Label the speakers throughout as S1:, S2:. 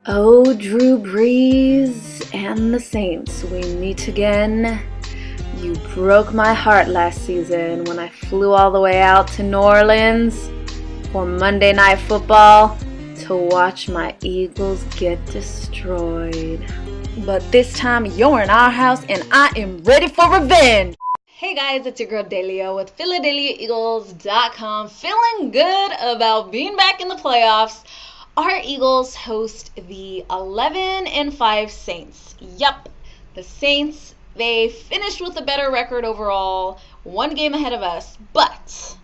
S1: Oh, Drew Brees and the Saints, we meet again. You broke my heart last season when I flew all the way out to New Orleans for Monday Night Football to watch my Eagles get destroyed. But this time you're in our house and I am ready for revenge. Hey guys, it's your girl Delia with PhilaDehliaEagles.com. Feeling good about being back in the playoffs. Our Eagles host the 11-5 Saints. Yup, the Saints, they finished with a better record overall, one game ahead of us, but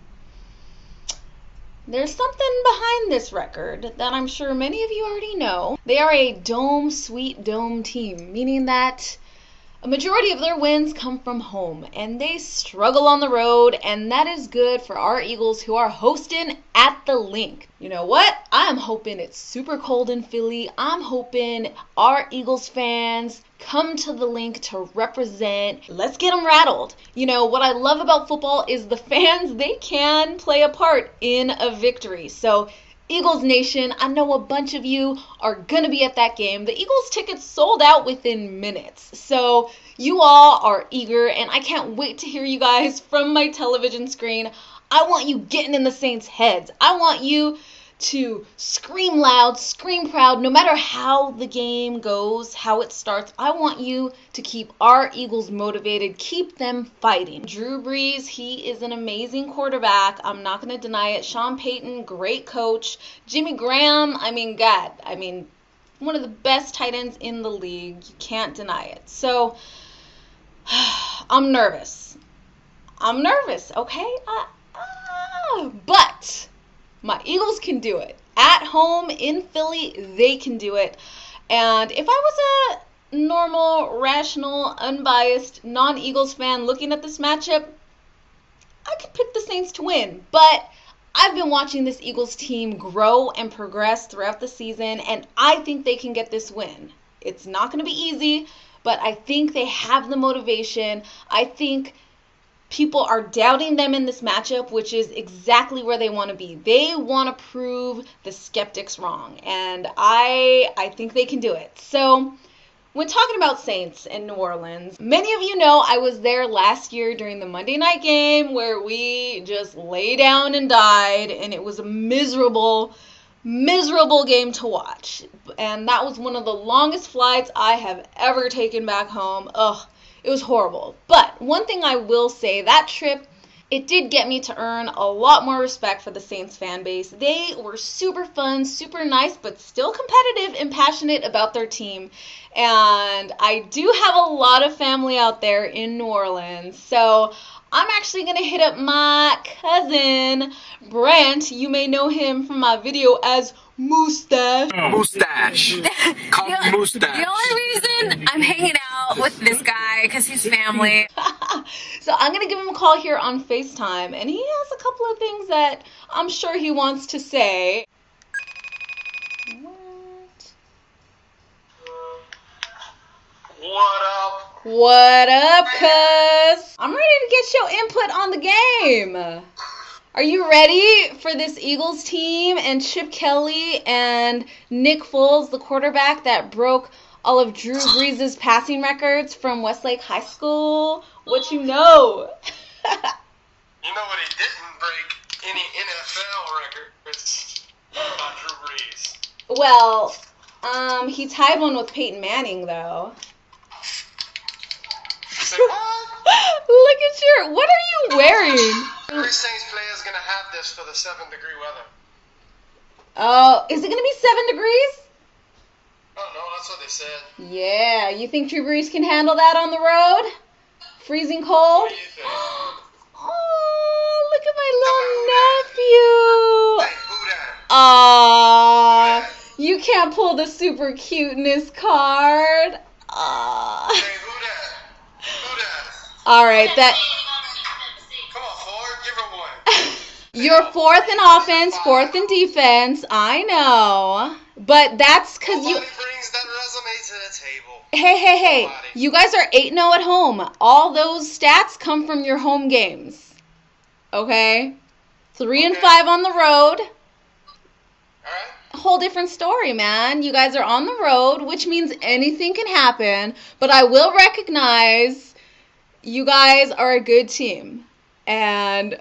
S1: there's something behind this record that I'm sure many of you already know. They are a dome, sweet dome team, meaning that a majority of their wins come from home, and they struggle on the road, and that is good for our Eagles who are hosting at the Link. You know what? I'm hoping it's super cold in Philly. I'm hoping our Eagles fans come to the Link to represent. Let's get them rattled. You know, what I love about football is the fans, they can play a part in a victory. So Eagles Nation, I know a bunch of you are going to be at that game. The Eagles tickets sold out within minutes. So you all are eager, and I can't wait to hear you guys from my television screen. I want you getting in the Saints' heads. I want you to scream loud, scream proud, no matter how the game goes, how it starts. I want you to keep our Eagles motivated, keep them fighting. Drew Brees, he is an amazing quarterback. I'm not going to deny it. Sean Payton, great coach. Jimmy Graham, one of the best tight ends in the league. You can't deny it. So, I'm nervous. Okay? But my Eagles can do it. At home in Philly, they can do it. And if I was a normal, rational, unbiased, non-Eagles fan looking at this matchup, I could pick the Saints to win. But I've been watching this Eagles team grow and progress throughout the season, and I think they can get this win. It's not going to be easy, but I think they have the motivation. I think people are doubting them in this matchup, which is exactly where they want to be. They want to prove the skeptics wrong, and I think they can do it. So when talking about Saints in New Orleans, many of you know I was there last year during the Monday night game where we just lay down and died, and it was a miserable game to watch. And that was one of the longest flights I have ever taken back home. Ugh. It was horrible. But one thing I will say, that trip, it did get me to earn a lot more respect for the Saints fan base. They were super fun, super nice, but still competitive and passionate about their team. And I do have a lot of family out there in New Orleans. So I'm actually going to hit up my cousin, Brent. You may know him from my video as Mustache.
S2: Mustache. Call me Mustache.
S3: The only reason I'm hanging out with this guy because he's family.
S1: So I'm going to give him a call here on FaceTime, and he has a couple of things that I'm sure he wants to say.
S4: What up?
S1: What up, cuz? I'm ready to get your input on the game. Are you ready for this Eagles team and Chip Kelly and Nick Foles, the quarterback that broke all of Drew Brees' passing records from Westlake High School? What you know?
S4: You know what? He didn't break any NFL records about Drew Brees.
S1: Well, he tied one with Peyton Manning, though.
S4: Say what?
S1: Look at your... What are you wearing?
S4: Every Saints player is going to have this for the 7-degree weather.
S1: Oh, is it going to be 7 degrees?
S4: Oh, no, that's what they said.
S1: Yeah, you think Drew Brees can handle that on the road? Freezing cold?
S4: What do you think?
S1: Oh, look at my little nephew.
S4: Hey, who that?
S1: Aww, you can't pull the super cuteness card. Aww.
S4: Hey, who that? Who that?
S1: Alright, that...
S4: Come on, Ford, give her one.
S1: You're fourth in offense, fourth in defense. I know. But that's because you...
S4: Nobody brings that resume to the table.
S1: Hey.
S4: Nobody.
S1: You guys are 8-0 at home. All those stats come from your home games. Okay? 3-5 on the road.
S4: All right.
S1: whole different story, man. You guys are on the road, which means anything can happen. But I will recognize you guys are a good team. And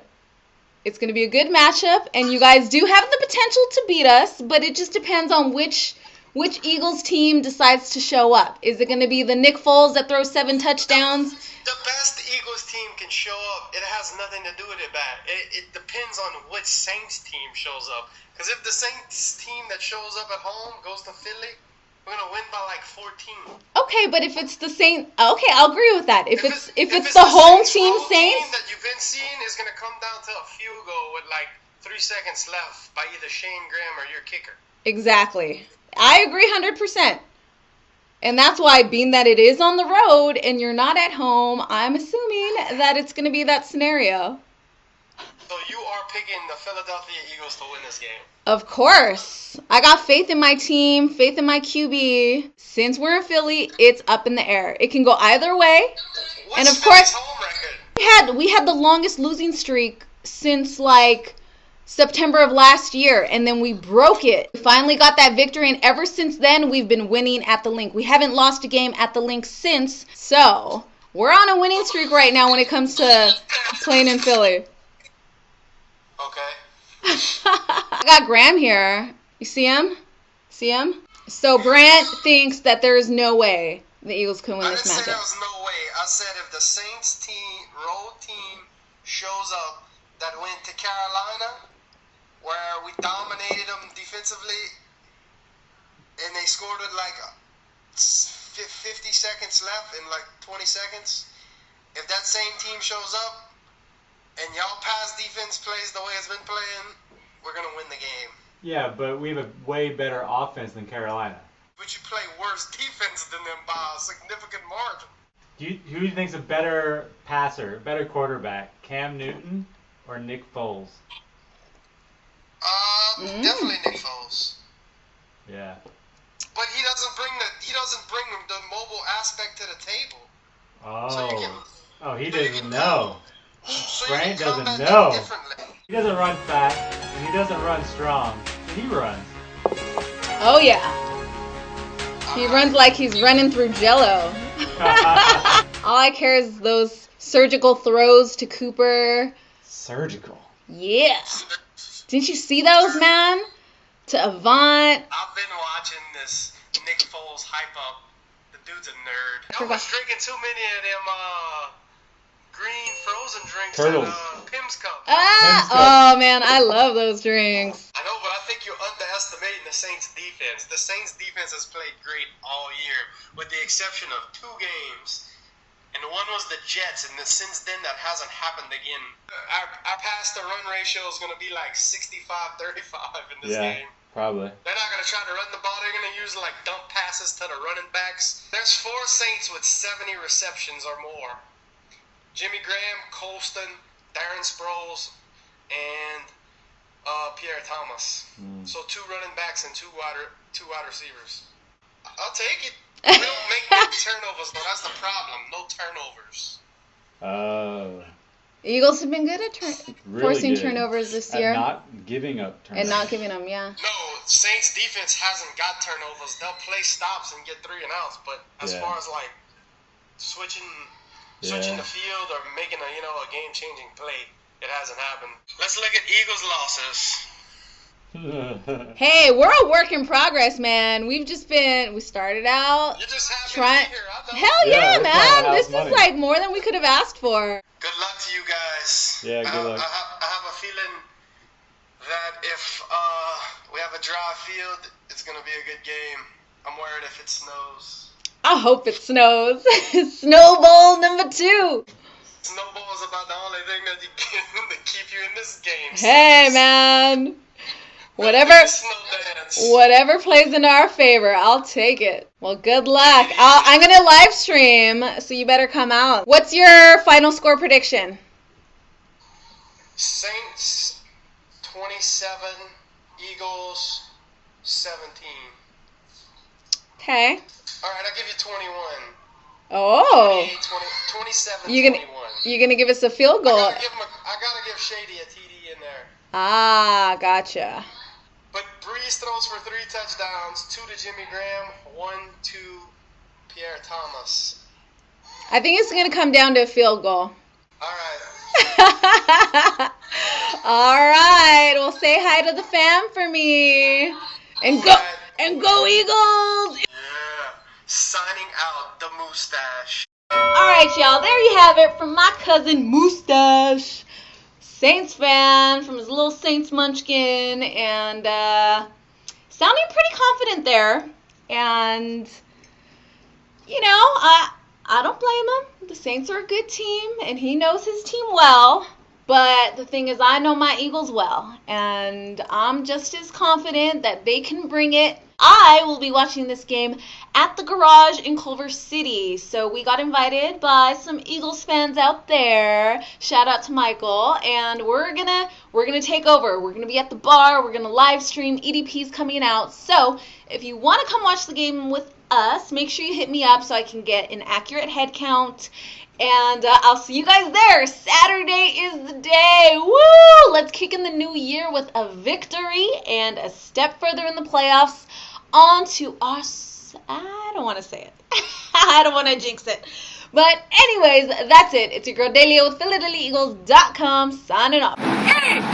S1: it's going to be a good matchup. And you guys do have the potential to beat us. But it just depends on which Eagles team decides to show up. Is it going to be the Nick Foles that throws 7 touchdowns?
S4: The best Eagles team can show up. It has nothing to do with it bad. It depends on which Saints team shows up. Because if the Saints team that shows up at home goes to Philly, we're going to win by like 14.
S1: Okay, but if it's the Saints... Okay, I'll agree with that. If it's
S4: the
S1: the home
S4: Saints'
S1: team
S4: home
S1: Saints...
S4: team that you've been seeing is going to come down to a field goal with like 3 seconds left by either Shane Graham or your kicker.
S1: Exactly. I agree 100%. And that's why, being that it is on the road and you're not at home, I'm assuming that it's going to be that scenario.
S4: So you are picking the Philadelphia Eagles to win this game?
S1: Of course. I got faith in my team, faith in my QB. Since we're in Philly, it's up in the air. It can go either way.
S4: What's
S1: And of
S4: Philly's
S1: course,
S4: home record?
S1: we had the longest losing streak since like September of last year, and then we broke it. We finally got that victory, and ever since then, we've been winning at the Link. We haven't lost a game at the Link since, so we're on a winning streak right now when it comes to playing in Philly.
S4: Okay.
S1: I got Graham here. You see him? See him? So Brant thinks that there is no way the Eagles can win
S4: I
S1: this
S4: didn't say there
S1: matchup.
S4: was no way. I said if the Saints road team shows up that went to Carolina, where we dominated them defensively, and they scored with like 50 seconds left in like 20 seconds. If that same team shows up and y'all pass defense plays the way it's been playing, we're going to win the game.
S5: Yeah, but we have a way better offense than Carolina.
S4: But you play worse defense than them by a significant margin.
S5: Who do you think's a better passer, better quarterback, Cam Newton or Nick Foles?
S4: Definitely Nick Foles.
S5: Yeah.
S4: But he doesn't bring the mobile aspect to the table.
S5: He doesn't know.
S4: So
S5: Brant
S4: you can
S5: doesn't
S4: combat
S5: know.
S4: that differently.
S5: He doesn't run fast, and he doesn't run strong. He runs.
S1: Oh yeah. He runs like he's running through Jello. All I care is those surgical throws to Cooper.
S5: Surgical.
S1: Yeah. Didn't you see those, man? To Avant.
S4: I've been watching this Nick Foles hype up. The dude's a nerd. I was drinking too many of them green frozen drinks
S5: Turtles.
S4: at Pim's Cup.
S1: Oh man, I love those drinks.
S4: I know, but I think you're underestimating the Saints' defense. The Saints' defense has played great all year, with the exception of 2 games. And one was the Jets, and since then that hasn't happened again. Our pass-to-run ratio is going to be like 65-35 in this game.
S5: Probably.
S4: They're not going to try to run the ball. They're going to use like dump passes to the running backs. There's 4 Saints with 70 receptions or more. Jimmy Graham, Colston, Darren Sproles, and Pierre Thomas. So 2 running backs and 2 wide receivers. I'll take it. We don't make many turnovers, though. That's the problem. No turnovers.
S1: Eagles have been good at forcing
S5: good.
S1: turnovers this
S5: At
S1: year.
S5: not giving up turnovers.
S1: And not giving them, yeah.
S4: No, Saints defense hasn't got turnovers. They'll play stops and get 3 and outs, but as far as like switching the field or making a game-changing play, it hasn't happened. Let's look at Eagles losses.
S1: Hey, we're a work in progress, man. We started out
S4: You're just happy
S1: trying.
S4: to be here. I know.
S1: Hell yeah,
S5: we're trying to
S1: man.
S5: house
S1: This
S5: money.
S1: is like more than we could have asked for.
S4: Good luck to you guys.
S5: Yeah, good luck.
S4: I have a feeling that if we have a dry field, it's going to be a good game. I'm worried if it snows.
S1: I hope it snows. Snowball number 2.
S4: Snowball is about the only thing that you can to keep you in this game.
S1: Hey, man. Whatever plays into our favor, I'll take it. Well, good luck. I'm going to live stream, so you better come out. What's your final score prediction?
S4: Saints 27, Eagles 17.
S1: Okay.
S4: All right, I'll give you 21.
S1: Oh.
S4: 27,
S1: You're
S4: 21.
S1: gonna give us a field goal.
S4: I gotta give Shady a TD in there.
S1: Ah, gotcha.
S4: But Breeze throws for 3 touchdowns, 2 to Jimmy Graham, 1 to Pierre Thomas.
S1: I think it's going to come down to a field goal.
S4: All right.
S1: All right. Well, say hi to the fam for me. And go, and go Eagles.
S4: Yeah. Signing out the mustache.
S1: All right, y'all. There you have it from my cousin Mustache. Saints fan from his little Saints munchkin. And sounding pretty confident there. And, you know, I don't blame him. The Saints are a good team, and he knows his team well. But the thing is, I know my Eagles well, and I'm just as confident that they can bring it. I will be watching this game at the garage in Culver City. So we got invited by some Eagles fans out there. Shout out to Michael. And we're gonna take over. We're gonna be at the bar. We're gonna live stream. EDP's coming out. So if you want to come watch the game with us, make sure you hit me up so I can get an accurate head count. And I'll see you guys there. Saturday is the day. Woo! Let's kick in the new year with a victory and a step further in the playoffs. On to us. I don't want to say it. I don't want to jinx it. But anyways, that's it. It's your girl Delia with PhilaDehliaEagles.com signing off.
S3: EAGLES!